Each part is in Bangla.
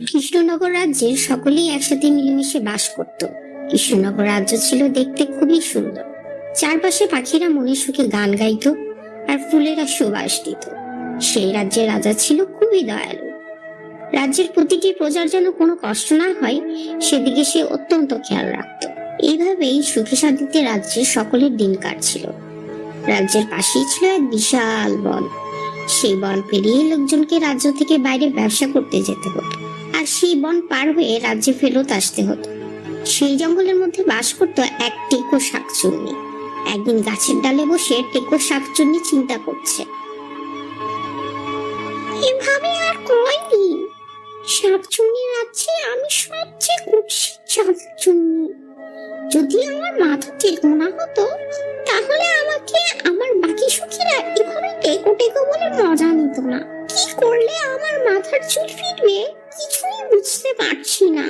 কৃষ্ণনগর রাজ্যের সকলেই একসাথে মিলেমিশে বাস করত। কৃষ্ণনগর রাজ্য ছিল দেখতে খুবই সুন্দর। চারপাশে পাখিরা মনে সুখে গান গাইত আর ফুলেরা সুবাস দিত। সেই রাজ্যের রাজা ছিল খুবই দয়ালু। রাজ্যের প্রতিটি প্রজার যেন কোনো কষ্ট না হয় সেদিকে সে অত্যন্ত খেয়াল রাখত। এইভাবেই সুখে শান্তিতে রাজ্যের সকলের দিন কাটছিল। রাজ্যের পাশেই ছিল এক বিশাল বন। সেই বন পেরিয়ে লোকজনকে রাজ্য থেকে বাইরে ব্যবসা করতে যেতে হতো, আর সেই বন পার হয়ে রাজ্যে ফেরত আসতে হতো। সেই জঙ্গলের মধ্যে বাস করতো এক টেকো শাকচুন্নি। একদিন গাছের ডালে বসে টেকো শাকচুন্নি চিন্তা করছে, এভাবে আর কয়দিন? শাকচুন্নি রাজ্যে আমি সবচেয়ে কুৎসিত শাকচুন্নি। যদি আমার মাথা টেকো না হতো তাহলে আমাকে আমার বাকি সখীরা এভাবে টেকো টেকো বলে মজা নিত না। কি করলে আমার মাথার চুল ফিরবে কিছুই বুঝতে পারছি না।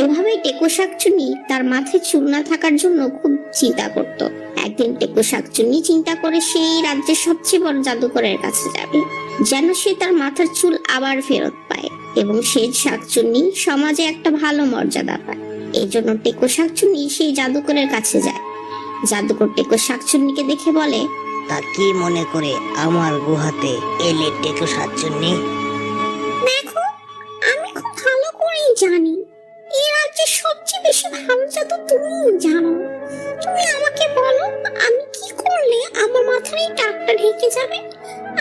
এভাবে টেকো শাকচুন্নি তার মাথায় চুল না থাকার জন্য খুব চিন্তা করত। একদিন টেকো শাকচুন্নি চিন্তা করে সেই রাজ্যের সবচেয়ে বড় জাদুকরের কাছে যাবে, যেন সে তার মাথার চুল আবার ফেরত পায় এবং সেই শাকচুন্নি সমাজে একটা ভালো মর্যাদা পায়। এই জন্য টেকো শাকচুন্নি সেই জাদুকরের কাছে যায়। জাদুকর টেকো শাকচুন্নিকে দেখে বলে, তা কি মনে করে আমার গুহাতে এলে টেকো শাকচুন্নি? দেখো, আমি খুব ভালো করেই জানি এই রাজ্যের সবচেয়ে বেশি ভালো জাদু তুমিই জানো। তুমি আমাকে বলো, আমি কি করলে আমার মাথার এই টাকটা ঢেকে যাবে?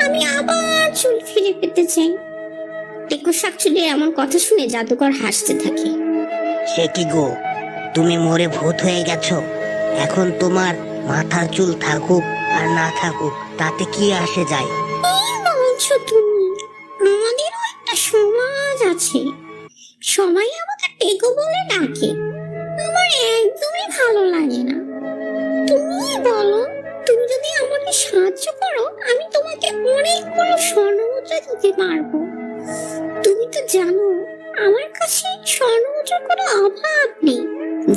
আমি আবার চুল ফিরে পেতে চাই। টেকো শাকচুন্নির এমন কথা শুনে জাদুকর হাসতে থাকে। সে কি গো, তুমি মরে ভূত হয়ে গেছো? এখন তোমার মাথার চুল থাকুক আর না থাকুক তাতে কি আসে যায়? কি বলছো তুমি? আমাদেরও একটা সমাজ আছে, সবাই আমাকে টেকো বলে ডাকে। আমার একদমই ভালো লাগে না। তুমি বলো, তুমি যদি আমাকে সাহায্য করো আমি তোমাকে অনেকগুলো স্বর্ণমুদ্রা দিতে পারবো। তুমি তো জানো আমার কাছে স্বর্ণমুদ্রার কোনো অভাব নেই।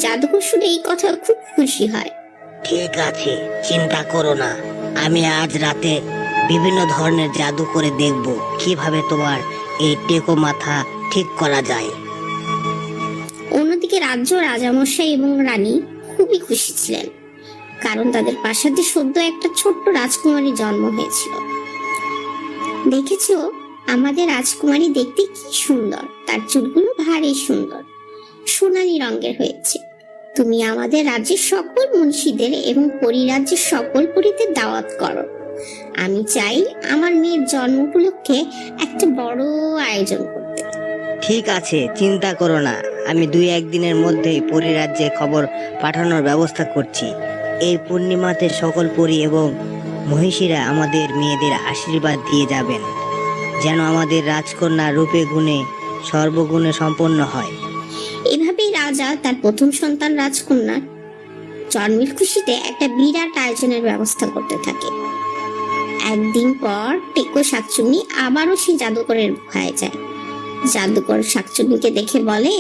জাদুকর শুনে এই কথা খুব খুশি হয়। ঠিক আছে, চিন্তা করো না, আমি আজ রাতে বিভিন্ন ধরনের জাদু করে দেখব কিভাবে তোমার এই টেকো মাথা ঠিক করা যায়। অন্যদিকে রাজ্য রাজামশাই এবং রানী খুবই খুশি ছিলেন, কারণ তাদের প্রাসাদে সদ্য একটা ছোট্ট রাজকুমারী জন্ম হয়েছিল। দেখেছো, আমাদের রাজকুমারী দেখতে কি সুন্দর, তার চুলগুলো ভারী সুন্দর, সোনালী রঙের হয়েছে। তুমি আমাদের রাজ্যের সকল মুন্সিদের এবং পরিরাজ্যের সকল পরীদের দাওয়াত করো। আমি চাই আমার মেয়ের জন্ম উপলক্ষে একটা বড় আয়োজন করতে। ঠিক আছে, চিন্তা করো না, আমি 2-1 দিনের মধ্যেই পরিরাজ্যে খবর পাঠানোর ব্যবস্থা করছি। এই পূর্ণিমাতে সকল পরী এবং মহিষীরা আমাদের মেয়েদের আশীর্বাদ দিয়ে যাবেন, যেন আমাদের রাজকন্যা রূপে গুণে সর্বগুণে সম্পন্ন হয়। এভাবেই রাজা তার প্রথম সন্তান রাজকন্যার জন্মের খুশিতে একটা বিরাট আয়োজনের ব্যবস্থা করতে থাকে। একদিন পর টেকো শাকচুন্নি আবারও সেই জাদুকরের গুহায় যায়। জাদুকর শাকচুন্নিকে দেখে বলে,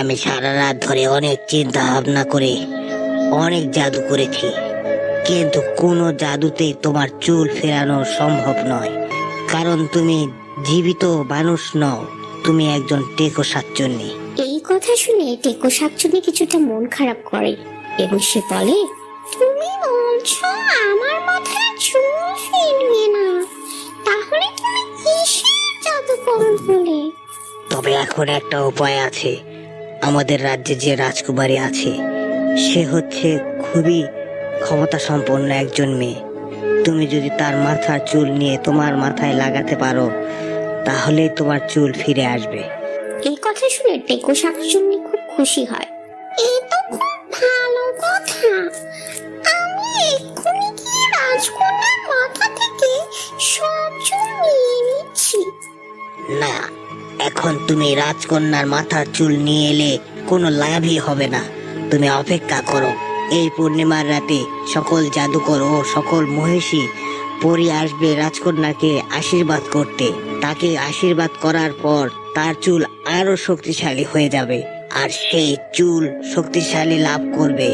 আমি সারা রাত ধরে অনেক চিন্তা ভাবনা করে অনেক জাদু করেছি, কিন্তু কোনো জাদুতেই তোমার চুল ফেরানো সম্ভব নয়, কারণ তুমি জীবিত মানুষ নও, তুমি একজন টেকো শাকচুন্নি। এই কথা শুনে টেকো শাকচুন্নি কিছুটা মন খারাপ করে এবং সে বলে, তুমি বলছো আমার মাথায় চুল ফিরবে না? তাহলে তুমি কিসের জাদু করলে? তবে এখন একটা উপায় আছে। আমাদের রাজ্যে যে রাজকুমারী আছে সে হচ্ছে খুবই ক্ষমতা সম্পন্ন একজন মেয়ে। তুমি যদি তার মাথার চুল নিয়ে তোমার মাথায় লাগাতে পারো তাহলে তোমার চুল ফিরে আসবে। এই কথা শুনে টেকো শাকচুন্নি খুব খুশি হয়। এই তো খুব ভালো কথা, আমি এক্ষুনি কি রাজকন্যার মাথা থেকে সব চুল নিয়ে নিচ্ছি। না, এখন তুমি রাজকন্যার মাথার চুল নিয়ে এলে কোনো লাভই হবে না। তুমি অপেক্ষা করো, এই পূর্ণিমার রাতে সকল জাদুকর ও সকল মহিষী পরী আসবে রাজকন্যাকে আশীর্বাদ করতে। তাকে আশীর্বাদ করার পর তার চুল আরো শক্তিশালী হয়ে যাবে, আর সেই চুল শক্তিশালী লাভ করবে।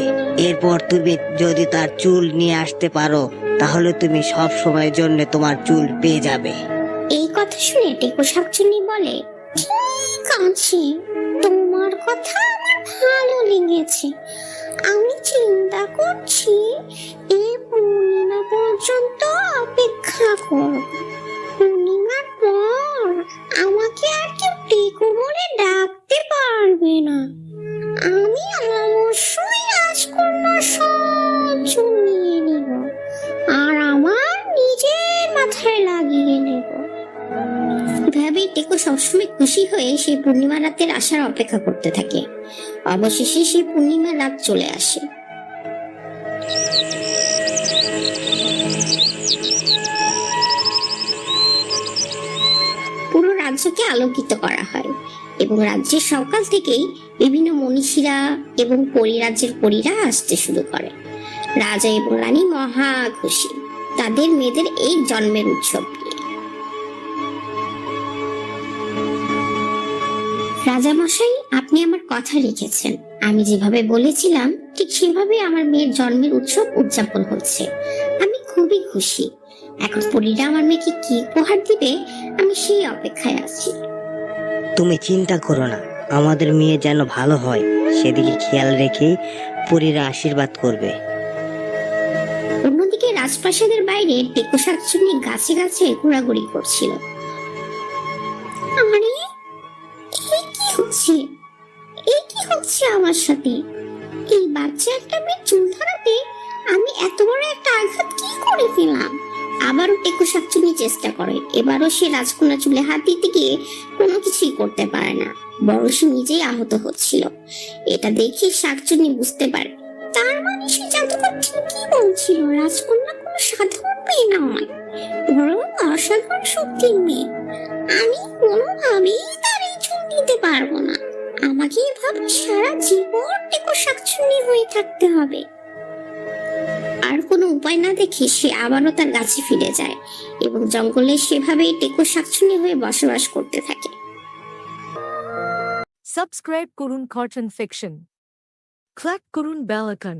এরপর তুমি যদি তার চুল নিয়ে আসতে পারো তাহলে তুমি সব সময়ের জন্য তোমার চুল পেয়ে যাবে। এই কথা শুনে টেকো শাকচুন্নি বলে, ঠিক আছে, তোমার কথা আমার ভালো লেগেছে। আমি চিন্তা করছি এই পূর্ণিমা পর্যন্ত অপেক্ষা করব। পূর্ণিমার পর আমাকে আর কেউ টেকো বলে ডাকতে পারবে না। আমি অবশ্যই রাজকন্যা সব চুল নিয়ে নিব আর আমার নিজের মাথায় লাগিয়ে নেব। এভাবেই টেকো সবসময় খুশি হয়ে সেই পূর্ণিমা রাতের আসার অপেক্ষা করতে থাকে। অবশেষে সেই পূর্ণিমা রাত চলে আসে। পুরো রাজ্যকে আলোকিত করা হয় এবং রাজ্যের সকাল থেকেই বিভিন্ন মনীষীরা এবং পরিরাজ্যের পরীরা আসতে শুরু করে। রাজা এবং রানী মহা খুশি তাদের মেয়েদের এই জন্মের উৎসব নিয়ে। রাজামশাই, আপনি আমার কথা রেখেছেন। আমি যেভাবে বলেছিলাম ঠিক সেভাবে আমার মেয়ের জন্মের উৎসব উদযাপন হচ্ছে। আমি খুবই খুশি। এখন পরীরা আমার মেয়েকে কি উপহার দিবে আমি সেই অপেক্ষায় আছি। তুমি চিন্তা করো না, আমাদের মেয়ে যেন ভালো হয় সেদিকে খেয়াল রেখে পরীরা আশীর্বাদ করবে। অন্যদিকে রাজপ্রাসাদের বাইরে টেকো শাকচুন্নি গাছে গাছে ঘোরাঘুরি করছিল। আরে, এই কি হচ্ছে আমার সাথে? এই বাচ্চা একটা মেয়ে চুল ধরাতে আমি এত বড় একটা আঘাত কি করে ফেললাম? আবারও টেকো শাকচুন্নি চেষ্টা করে। এবারও সে রাজকন্যা চুলে হাত দিতে গিয়ে কোনো কিছুই করতে পারে না, বরং সে নিজেই আহত হচ্ছিল। এটা দেখে শাকচুন্নি বুঝতে পারে তার মানে সে জাদুকর ঠিকই বলছিল, রাজকন্যা কোনো সাধারণ মেয়ে নয়, বরং অসাধারণ শক্তির মেয়ে। আমি কোনোভাবেই তার এই চুল নিতে পারবো না। আমাকে এভাবে সারা জীবন টেকো শাকচুন্নি হয়ে থাকতে হবে। আর কোনো উপায় না দেখে সে আবারও তার গাছে ফিরে যায় এবং জঙ্গলে সেভাবেই টেকো শাকচুন্নি হয়ে বসবাস করতে থাকে। সাবস্ক্রাইব করুন কর্টন ফিকশন। ক্লিক করুন বেল আইকন।